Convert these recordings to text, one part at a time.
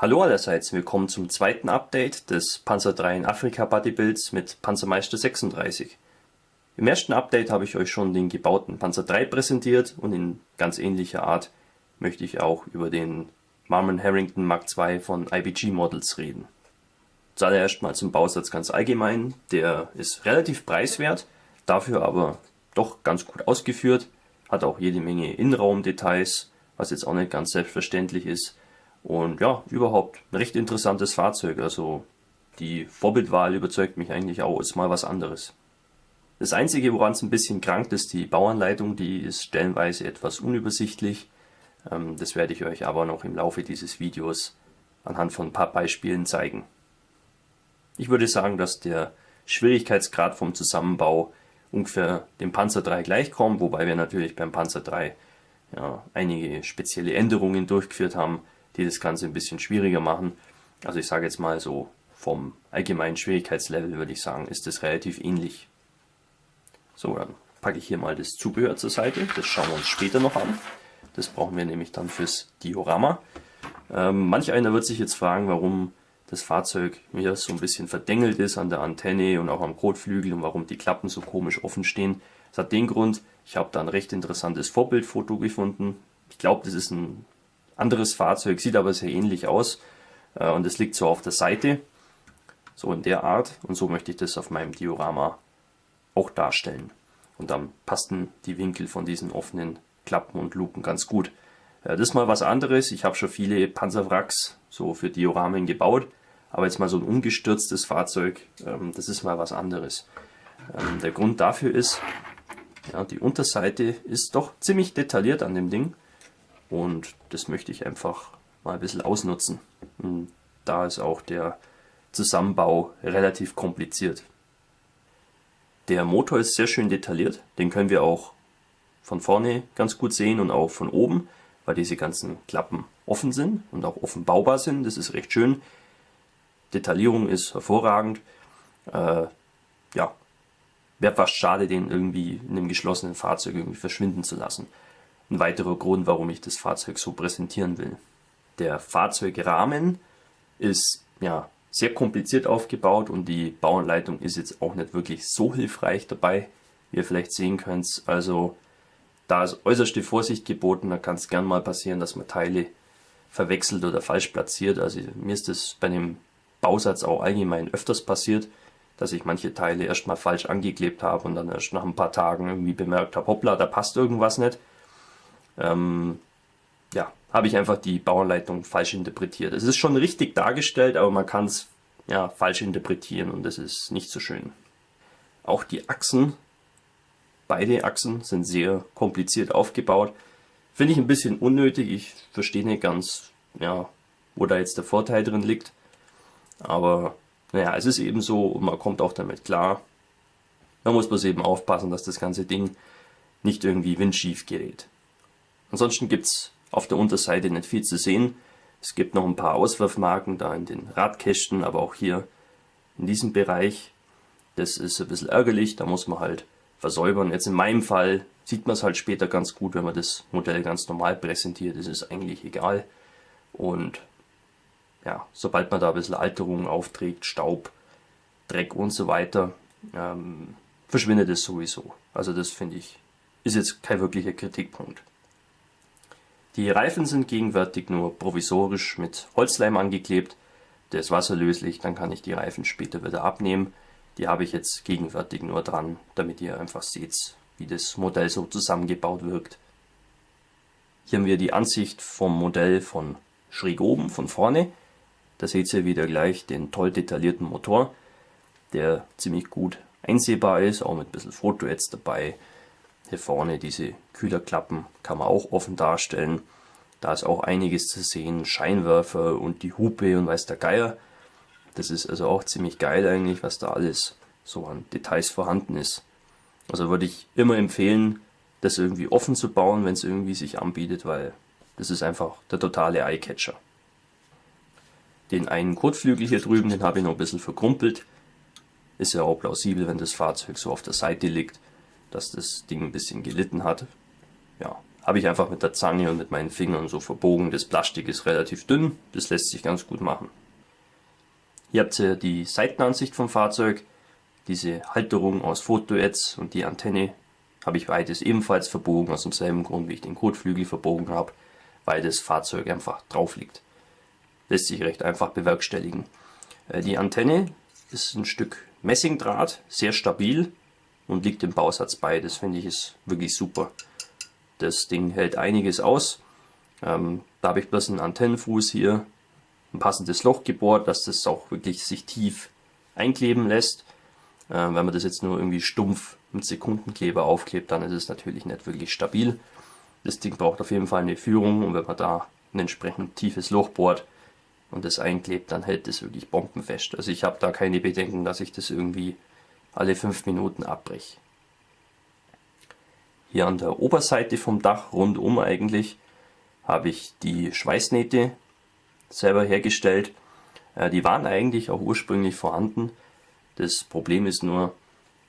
Hallo allerseits, willkommen zum zweiten Update des Panzer III in Afrika Bodybuilds mit Panzermeister 36. Im ersten Update habe ich euch schon den gebauten Panzer III präsentiert und in ganz ähnlicher Art möchte ich auch über den Marmon Harrington Mark II von IBG Models reden. Zuallererst mal zum Bausatz ganz allgemein, der ist relativ preiswert, dafür aber doch ganz gut ausgeführt, hat auch jede Menge Innenraumdetails, was jetzt auch nicht ganz selbstverständlich ist. Und ja, überhaupt ein recht interessantes Fahrzeug, also die Vorbildwahl überzeugt mich eigentlich auch, ist mal was anderes. Das Einzige, woran es ein bisschen krankt, ist die Bauanleitung, die ist stellenweise etwas unübersichtlich. Das werde ich euch aber noch im Laufe dieses Videos anhand von ein paar Beispielen zeigen. Ich würde sagen, dass der Schwierigkeitsgrad vom Zusammenbau ungefähr dem Panzer III gleichkommt, wobei wir natürlich beim Panzer III einige spezielle Änderungen durchgeführt haben, die das Ganze ein bisschen schwieriger machen. Also ich sage jetzt mal so, vom allgemeinen Schwierigkeitslevel würde ich sagen, ist es relativ ähnlich. So, dann packe ich hier mal das Zubehör zur Seite, das schauen wir uns später noch an. Das brauchen wir nämlich dann fürs Diorama. Manch einer wird sich jetzt fragen, warum das Fahrzeug hier so ein bisschen verdengelt ist an der Antenne und auch am Kotflügel und warum die Klappen so komisch offen stehen. Das hat den Grund, ich habe da ein recht interessantes Vorbildfoto gefunden. Ich glaube, das ist ein anderes Fahrzeug, sieht aber sehr ähnlich aus und es liegt so auf der Seite, so in der Art, und so möchte ich das auf meinem Diorama auch darstellen. Und dann passten die Winkel von diesen offenen Klappen und Luken ganz gut. Das ist mal was anderes, ich habe schon viele Panzerwracks so für Dioramen gebaut, aber jetzt mal so ein umgestürztes Fahrzeug, das ist mal was anderes. Der Grund dafür ist, ja, die Unterseite ist doch ziemlich detailliert an dem Ding und das möchte ich einfach mal ein bisschen ausnutzen. Und da ist auch der Zusammenbau relativ kompliziert. Der Motor ist sehr schön detailliert, den können wir auch von vorne ganz gut sehen und auch von oben, weil diese ganzen Klappen offen sind und auch offen baubar sind. Das ist recht schön. Detaillierung ist hervorragend. Ja, wäre fast schade, den irgendwie in einem geschlossenen Fahrzeug irgendwie verschwinden zu lassen. Ein weiterer Grund, warum ich das Fahrzeug so präsentieren will. Der Fahrzeugrahmen ist ja sehr kompliziert aufgebaut und die Bauanleitung ist jetzt auch nicht wirklich so hilfreich dabei, wie ihr vielleicht sehen könnt. Also da ist äußerste Vorsicht geboten, da kann es gern mal passieren, dass man Teile verwechselt oder falsch platziert. Also mir ist das bei dem Bausatz auch allgemein öfters passiert, dass ich manche Teile erstmal falsch angeklebt habe und dann erst nach ein paar Tagen irgendwie bemerkt habe, hoppla, da passt irgendwas nicht. Ja, habe ich einfach die Bauanleitung falsch interpretiert. Es ist schon richtig dargestellt, aber man kann es ja falsch interpretieren und das ist nicht so schön. Auch die Achsen, beide Achsen sind sehr kompliziert aufgebaut. Finde ich ein bisschen unnötig. Ich verstehe nicht ganz, ja, wo da jetzt der Vorteil drin liegt. Aber naja, es ist eben so und man kommt auch damit klar. Da muss man eben aufpassen, dass das ganze Ding nicht irgendwie windschief gerät. Ansonsten gibt es auf der Unterseite nicht viel zu sehen. Es gibt noch ein paar Auswurfmarken da in den Radkästen, aber auch hier in diesem Bereich. Das ist ein bisschen ärgerlich, da muss man halt versäubern. Jetzt in meinem Fall sieht man es halt später ganz gut, wenn man das Modell ganz normal präsentiert. Das ist eigentlich egal. Und ja, sobald man da ein bisschen Alterung aufträgt, Staub, Dreck und so weiter, verschwindet es sowieso. Also das finde ich, ist jetzt kein wirklicher Kritikpunkt. Die Reifen sind gegenwärtig nur provisorisch mit Holzleim angeklebt. Der ist wasserlöslich, dann kann ich die Reifen später wieder abnehmen. Die habe ich jetzt gegenwärtig nur dran, damit ihr einfach seht, wie das Modell so zusammengebaut wirkt. Hier haben wir die Ansicht vom Modell von schräg oben, von vorne. Da seht ihr wieder gleich den toll detaillierten Motor, der ziemlich gut einsehbar ist, auch mit ein bisschen Foto jetzt dabei. Hier vorne diese Kühlerklappen kann man auch offen darstellen. Da ist auch einiges zu sehen, Scheinwerfer und die Hupe und weiß der Geier. Das ist also auch ziemlich geil eigentlich, was da alles so an Details vorhanden ist. Also würde ich immer empfehlen, das irgendwie offen zu bauen, wenn es irgendwie sich anbietet, weil das ist einfach der totale Eyecatcher. Den einen Kotflügel hier drüben, den habe ich noch ein bisschen verkrumpelt. Ist ja auch plausibel, wenn das Fahrzeug so auf der Seite liegt, dass das Ding ein bisschen gelitten hat. Ja, habe ich einfach mit der Zange und mit meinen Fingern so verbogen. Das Plastik ist relativ dünn, das lässt sich ganz gut machen. Hier habt ihr die Seitenansicht vom Fahrzeug, diese Halterung aus Fotoads und die Antenne habe ich beides ebenfalls verbogen, aus demselben Grund, wie ich den Kotflügel verbogen habe, weil das Fahrzeug einfach drauf liegt. Lässt sich recht einfach bewerkstelligen. Die Antenne ist ein Stück Messingdraht, sehr stabil und liegt im Bausatz bei. Das finde ich ist wirklich super. Das Ding hält einiges aus. Da habe ich bloß einen Antennenfuß hier, ein passendes Loch gebohrt, dass das auch wirklich sich tief einkleben lässt. Wenn man das jetzt nur irgendwie stumpf mit Sekundenkleber aufklebt, dann ist es natürlich nicht wirklich stabil. Das Ding braucht auf jeden Fall eine Führung, und wenn man da ein entsprechend tiefes Loch bohrt und das einklebt, dann hält das wirklich bombenfest. Also ich habe da keine Bedenken, dass ich das irgendwie alle 5 Minuten abbreche. Hier an der Oberseite vom Dach rundum eigentlich habe ich die Schweißnähte selber hergestellt. Die waren eigentlich auch ursprünglich vorhanden. Das Problem ist nur,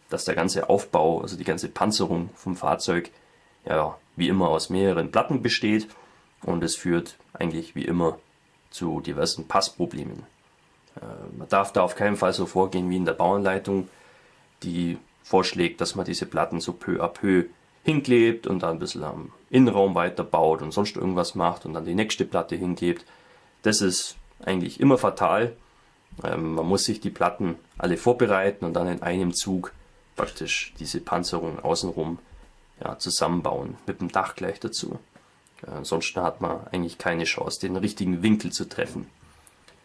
dass der ganze Aufbau, also die ganze Panzerung vom Fahrzeug, ja, wie immer aus mehreren Platten besteht, und es führt eigentlich wie immer zu diversen Passproblemen. Man darf da auf keinen Fall so vorgehen wie in der Bauanleitung, die vorschlägt, dass man diese Platten so peu à peu hinklebt und dann ein bisschen am Innenraum weiterbaut und sonst irgendwas macht und dann die nächste Platte hinklebt. Das ist eigentlich immer fatal. Man muss sich die Platten alle vorbereiten und dann in einem Zug praktisch diese Panzerung außenrum zusammenbauen, mit dem Dach gleich dazu. Ansonsten hat man eigentlich keine Chance, den richtigen Winkel zu treffen.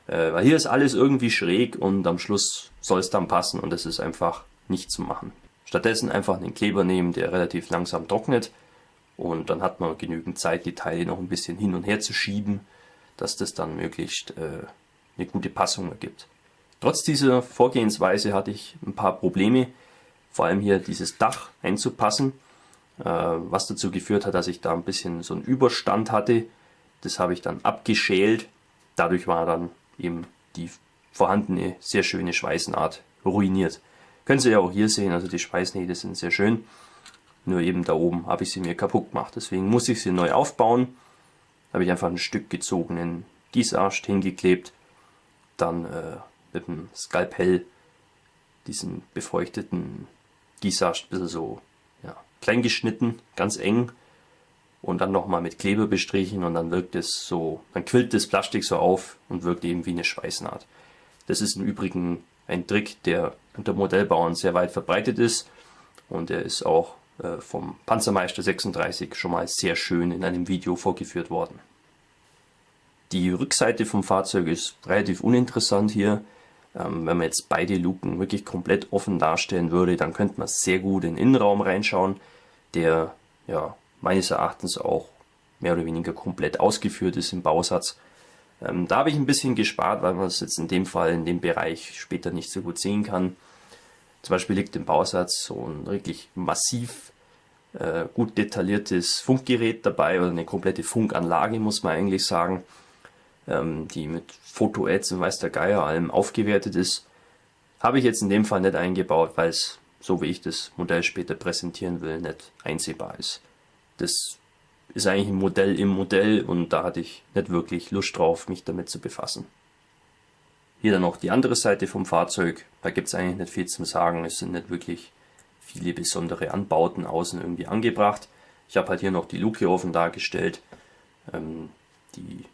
Weil hier ist alles irgendwie schräg und am Schluss soll es dann passen, und das ist einfach nicht zu machen. Stattdessen einfach einen Kleber nehmen, der relativ langsam trocknet, und dann hat man genügend Zeit, die Teile noch ein bisschen hin und her zu schieben, dass das dann möglichst eine gute Passung ergibt. Trotz dieser Vorgehensweise hatte ich ein paar Probleme, vor allem hier dieses Dach einzupassen, was dazu geführt hat, dass ich da ein bisschen so einen Überstand hatte. Das habe ich dann abgeschält. Dadurch war dann eben die vorhandene sehr schöne Schweißnaht ruiniert. Können Sie ja auch hier sehen, also die Schweißnähte sind sehr schön, nur eben da oben habe ich sie mir kaputt gemacht. Deswegen muss ich sie neu aufbauen. Da habe ich einfach ein Stück gezogenen Gießarscht hingeklebt, dann mit dem Skalpell diesen befeuchteten Gießarscht ein bisschen so klein geschnitten, ganz eng, und dann nochmal mit Kleber bestrichen, und dann wirkt es so, dann quillt das Plastik so auf und wirkt eben wie eine Schweißnaht. Das ist im Übrigen ein Trick, der unter Modellbauern sehr weit verbreitet ist, und er ist auch vom Panzermeister 36 schon mal sehr schön in einem Video vorgeführt worden. Die Rückseite vom Fahrzeug ist relativ uninteressant hier. Wenn man jetzt beide Luken wirklich komplett offen darstellen würde, dann könnte man sehr gut in den Innenraum reinschauen, der meines Erachtens auch mehr oder weniger komplett ausgeführt ist im Bausatz. Da habe ich ein bisschen gespart, weil man es jetzt in dem Fall, in dem Bereich später nicht so gut sehen kann. Zum Beispiel liegt im Bausatz so ein wirklich massiv gut detailliertes Funkgerät dabei, oder eine komplette Funkanlage, muss man eigentlich sagen, die mit Foto-Ads und weiß der Geier allem aufgewertet ist. Habe ich jetzt in dem Fall nicht eingebaut, weil es, so wie ich das Modell später präsentieren will, nicht einsehbar ist. Das ist eigentlich ein Modell im Modell, und da hatte ich nicht wirklich Lust drauf, mich damit zu befassen. Hier dann noch die andere Seite vom Fahrzeug. Da gibt es eigentlich nicht viel zum Sagen. Es sind nicht wirklich viele besondere Anbauten außen irgendwie angebracht. Ich habe halt hier noch die Luke offen dargestellt. Die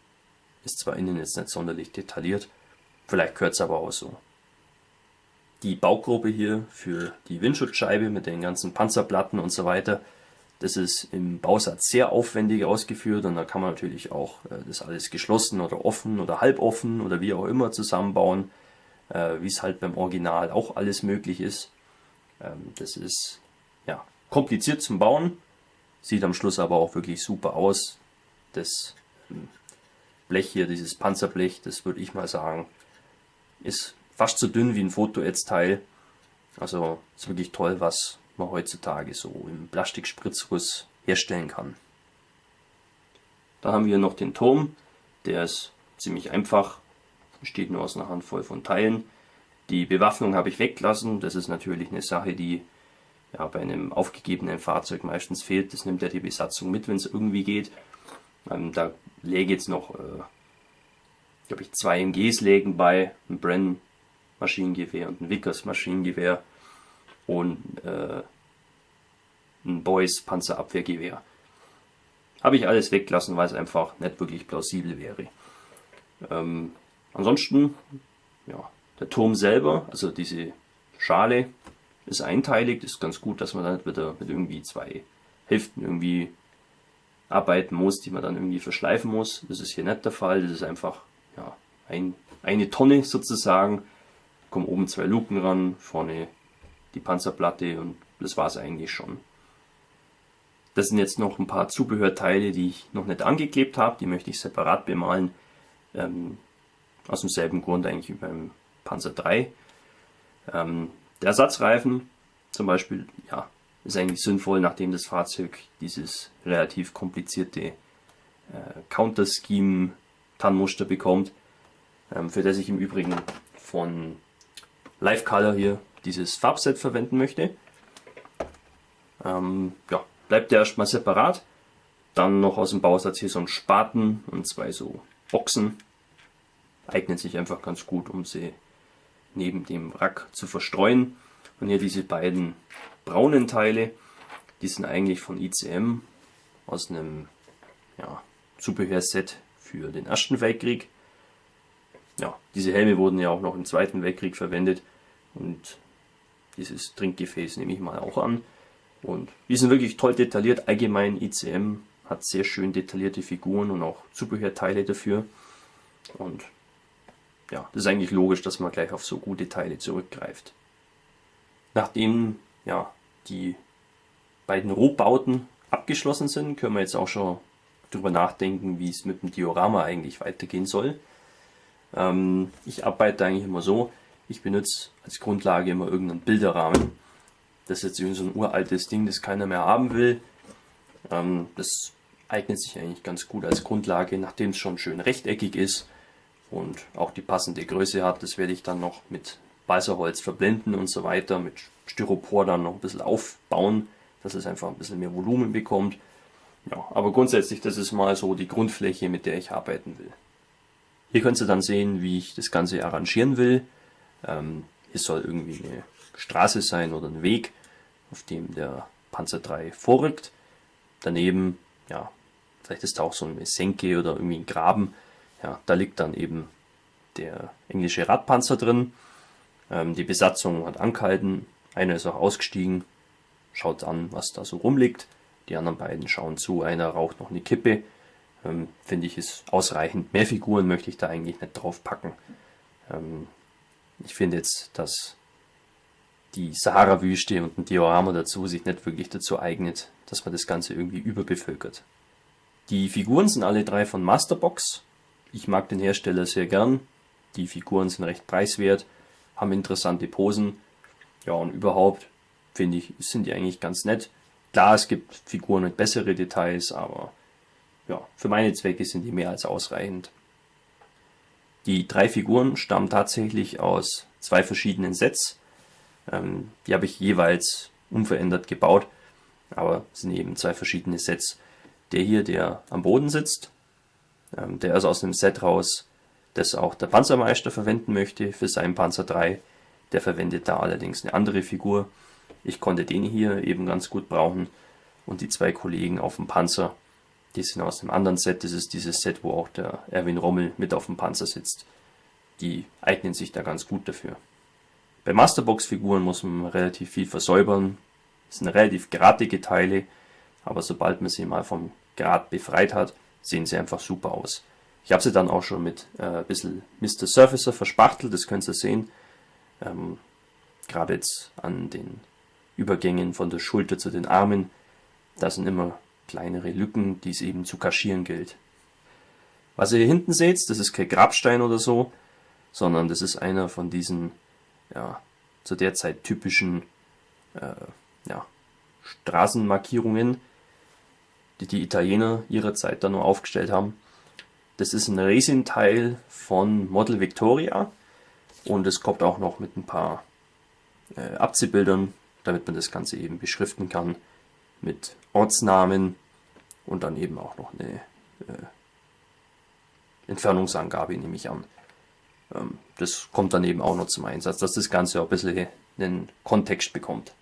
ist zwar innen jetzt nicht sonderlich detailliert, vielleicht gehört es aber auch so. Die Baugruppe hier für die Windschutzscheibe mit den ganzen Panzerplatten und so weiter, das ist im Bausatz sehr aufwendig ausgeführt, und da kann man natürlich auch das alles geschlossen oder offen oder halboffen oder wie auch immer zusammenbauen, wie es halt beim Original auch alles möglich ist. Das ist kompliziert zum Bauen, sieht am Schluss aber auch wirklich super aus. Das Blech hier, dieses Panzerblech, das würde ich mal sagen, ist fast so dünn wie ein Foto-Ads-Teil. Also ist wirklich toll, was man heutzutage so im Plastikspritzguss herstellen kann. Da haben wir noch den Turm, der ist ziemlich einfach, besteht nur aus einer Handvoll von Teilen. Die Bewaffnung habe ich weggelassen, das ist natürlich eine Sache, die ja, bei einem aufgegebenen Fahrzeug meistens fehlt. Das nimmt ja die Besatzung mit, wenn es irgendwie geht. Da läge jetzt noch, glaube ich, 2 MGs lägen bei, ein Bren Maschinengewehr und ein Vickers Maschinengewehr und ein Boys Panzerabwehrgewehr. Habe ich alles weggelassen, weil es einfach nicht wirklich plausibel wäre. Ansonsten, ja, der Turm selber, also diese Schale, ist einteilig. Ist ganz gut, dass man dann wieder mit irgendwie 2 Hälften irgendwie arbeiten muss, die man dann irgendwie verschleifen muss. Das ist hier nicht der Fall. Das ist einfach, ja, eine Tonne sozusagen. Kommen oben 2 Luken ran, vorne die Panzerplatte und das war es eigentlich schon. Das sind jetzt noch ein paar Zubehörteile, die ich noch nicht angeklebt habe. Die möchte ich separat bemalen. Aus demselben Grund eigentlich wie beim Panzer 3. Der Ersatzreifen zum Beispiel, ja, ist eigentlich sinnvoll, nachdem das Fahrzeug dieses relativ komplizierte Counter-Scheme-TAN-Muster bekommt, für das ich im Übrigen von Live Color hier dieses Farbset verwenden möchte. Ja, bleibt der erstmal separat. Dann noch aus dem Bausatz hier so ein Spaten und 2 so Boxen. Eignet sich einfach ganz gut, um sie neben dem Wrack zu verstreuen. Und hier diese beiden braunen Teile, die sind eigentlich von ICM aus einem, ja, Zubehörset für den Ersten Weltkrieg. Ja, diese Helme wurden ja auch noch im Zweiten Weltkrieg verwendet und dieses Trinkgefäß nehme ich mal auch an. Und die sind wirklich toll detailliert. Allgemein ICM hat sehr schön detaillierte Figuren und auch Zubehörteile dafür. Und ja, das ist eigentlich logisch, dass man gleich auf so gute Teile zurückgreift. Nachdem, ja, die beiden Rohbauten abgeschlossen sind, können wir jetzt auch schon drüber nachdenken, wie es mit dem Diorama eigentlich weitergehen soll. Ich arbeite eigentlich immer so, ich benutze als Grundlage immer irgendeinen Bilderrahmen. Das ist jetzt irgendwie so ein uraltes Ding, das keiner mehr haben will. Das eignet sich eigentlich ganz gut als Grundlage, nachdem es schon schön rechteckig ist und auch die passende Größe hat. Das werde ich dann noch mit Balsaholz verblenden und so weiter, mit Styropor dann noch ein bisschen aufbauen, dass es einfach ein bisschen mehr Volumen bekommt. Ja, aber grundsätzlich, das ist mal so die Grundfläche, mit der ich arbeiten will. Hier könnt ihr dann sehen, wie ich das Ganze arrangieren will. Hier soll irgendwie eine Straße sein oder ein Weg, auf dem der Panzer 3 vorrückt. Daneben, ja, vielleicht ist da auch so eine Senke oder irgendwie ein Graben. Ja, da liegt dann eben der englische Radpanzer drin. Die Besatzung hat angehalten, einer ist auch ausgestiegen, schaut an, was da so rumliegt. Die anderen beiden schauen zu, einer raucht noch eine Kippe. Finde ich, ist ausreichend. Mehr Figuren möchte ich da eigentlich nicht drauf packen. Ich finde jetzt, dass die Sahara-Wüste und ein Diorama dazu sich nicht wirklich dazu eignet, dass man das Ganze irgendwie überbevölkert. Die Figuren sind alle 3 von Masterbox. Ich mag den Hersteller sehr gern. Die Figuren sind recht preiswert, haben interessante Posen. Ja, und überhaupt, finde ich, sind die eigentlich ganz nett. Klar, es gibt Figuren mit besseren Details, aber ja, für meine Zwecke sind die mehr als ausreichend. Die 3 Figuren stammen tatsächlich aus 2 verschiedenen Sets. Die habe ich jeweils unverändert gebaut, aber es sind eben 2 verschiedene Sets. Der hier, der am Boden sitzt, der ist aus einem Set raus, das auch der Panzermeister verwenden möchte für seinen Panzer 3. Der verwendet da allerdings eine andere Figur. Ich konnte den hier eben ganz gut brauchen und die 2 Kollegen auf dem Panzer, die sind aus einem anderen Set. Das ist dieses Set, wo auch der Erwin Rommel mit auf dem Panzer sitzt. Die eignen sich da ganz gut dafür. Bei Masterbox-Figuren muss man relativ viel versäubern. Das sind relativ gratige Teile, aber sobald man sie mal vom Grat befreit hat, sehen sie einfach super aus. Ich habe sie dann auch schon mit ein bisschen Mr. Surfacer verspachtelt, das könnt ihr sehen. Gerade jetzt an den Übergängen von der Schulter zu den Armen, da sind immer kleinere Lücken, die es eben zu kaschieren gilt. Was ihr hier hinten seht, das ist kein Grabstein oder so, sondern das ist einer von diesen, ja, zu der Zeit typischen Straßenmarkierungen, die die Italiener ihrer Zeit da nur aufgestellt haben. Das ist ein Resin-Teil von Model Victoria und es kommt auch noch mit ein paar Abziehbildern damit man das Ganze eben beschriften kann mit Ortsnamen und dann eben auch noch eine Entfernungsangabe, nehme ich an. Das kommt dann eben auch noch zum Einsatz, dass das Ganze auch ein bisschen einen Kontext bekommt.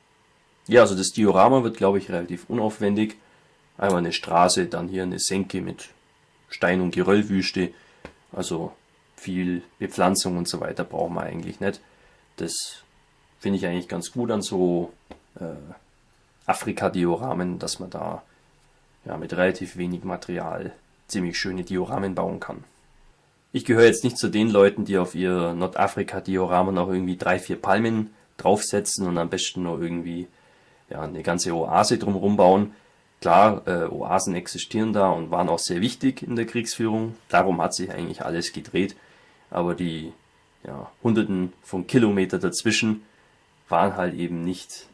Ja, also das Diorama wird, glaube ich, relativ unaufwendig. Einmal eine Straße, dann hier eine Senke mit Stein- und Geröllwüste. Also viel Bepflanzung und so weiter brauchen wir eigentlich nicht. Das finde ich eigentlich ganz gut an so Afrika-Dioramen, dass man da ja mit relativ wenig Material ziemlich schöne Dioramen bauen kann. Ich gehöre jetzt nicht zu den Leuten, die auf ihr Nordafrika-Diorama noch irgendwie 3-4 Palmen draufsetzen und am besten noch irgendwie eine ganze Oase drumherum bauen. Klar, Oasen existieren da und waren auch sehr wichtig in der Kriegsführung. Darum hat sich eigentlich alles gedreht. Aber die Hunderten von Kilometern dazwischen waren halt eben nicht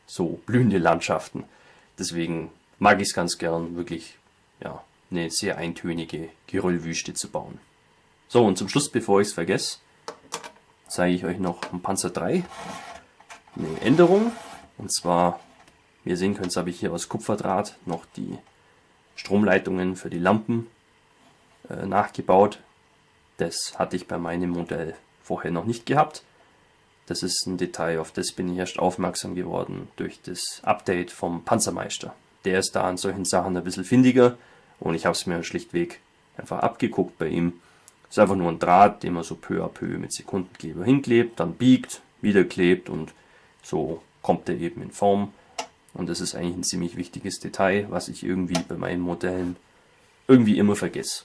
so blühende Landschaften. Deswegen mag ich es ganz gern, wirklich eine sehr eintönige Geröllwüste zu bauen. So, und zum Schluss, bevor ich es vergesse, zeige ich euch noch ein Panzer III. Eine Änderung. Und zwar, wie ihr sehen könnt, habe ich hier aus Kupferdraht noch die Stromleitungen für die Lampen nachgebaut. Das hatte ich bei meinem Modell vorher noch nicht gehabt. Das ist ein Detail, auf das bin ich erst aufmerksam geworden durch das Update vom Panzermeister. Der ist da an solchen Sachen ein bisschen findiger und ich habe es mir schlichtweg einfach abgeguckt bei ihm. Das ist einfach nur ein Draht, den man so peu à peu mit Sekundenkleber hinklebt, dann biegt, wieder klebt und so kommt er eben in Form. Und das ist eigentlich ein ziemlich wichtiges Detail, was ich irgendwie bei meinen Modellen irgendwie immer vergesse.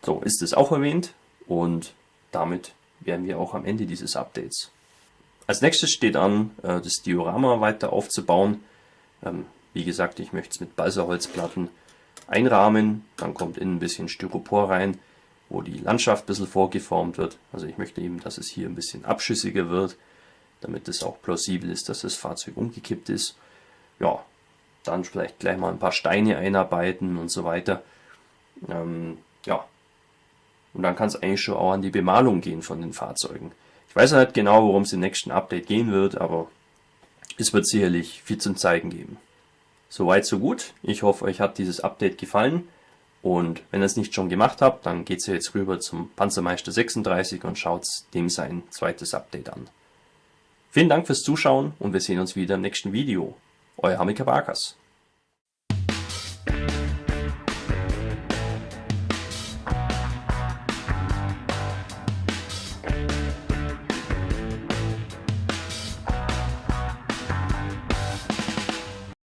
So, ist es auch erwähnt und damit wären wir auch am Ende dieses Updates. Als nächstes steht an, das Diorama weiter aufzubauen. Wie gesagt, ich möchte es mit Balsaholzplatten einrahmen, dann kommt innen ein bisschen Styropor rein, wo die Landschaft ein bisschen vorgeformt wird. Also ich möchte eben, dass es hier ein bisschen abschüssiger wird, damit es auch plausibel ist, dass das Fahrzeug umgekippt ist. Ja, dann vielleicht gleich mal ein paar Steine einarbeiten und so weiter. Und dann kann es eigentlich schon auch an die Bemalung gehen von den Fahrzeugen. Ich weiß ja nicht genau, worum es im nächsten Update gehen wird, aber es wird sicherlich viel zum Zeigen geben. Soweit, so gut. Ich hoffe, euch hat dieses Update gefallen. Und wenn ihr es nicht schon gemacht habt, dann geht ihr jetzt rüber zum Panzermeister 36 und schaut dem sein zweites Update an. Vielen Dank fürs Zuschauen und wir sehen uns wieder im nächsten Video. Euer Hamika Barkas.